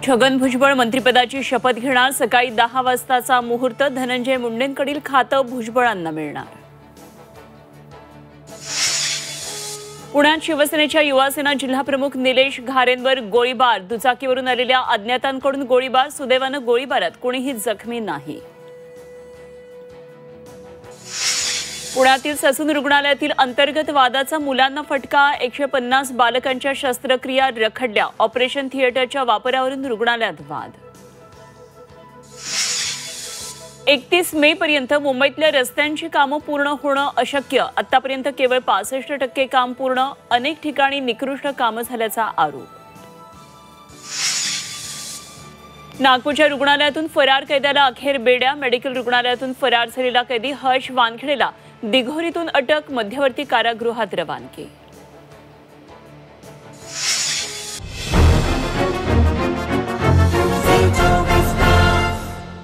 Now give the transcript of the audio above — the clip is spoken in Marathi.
छगन भुजबळ मंत्रिपदाची शपथ घेणार। सकाळी 10 वाजताचा मुहूर्त। धनंजय मुंडेंकडील खातं भुजबळांना मिळणार। पुण्यात शिवसेनेच्या युवासेना जिल्हाप्रमुख निलेश घारेंवर गोळीबार। दुचाकीवरून आलेल्या अज्ञातांकडून गोळीबार। सुदैवानं गोळीबारात कोणीही जखमी नाही। पुण्यातील ससून रुग्णालयातील अंतर्गत वादाचा मुलांना फटका। 150 बालकांच्या शस्त्रक्रिया रखडल्या। ऑपरेशन थिएटरच्या वापरावरून रुग्णालयात वाद। 31 मे पर्यंत मुंबईतल्या रस्त्यांची कामं पूर्ण होणं अशक्य। आतापर्यंत केवळ 65% काम पूर्ण। अनेक ठिकाणी निकृष्ट कामं झाल्याचा आरोप। नागपूरच्या रुग्णालयातून फरार कैद्याला अखेर बेड्या। मेडिकल रुग्णालयातून फरार झालेला कैदी हर्ष वानखेडेला दिघोरीतून अटक। मध्यवर्ती कारागृहात रवानगी।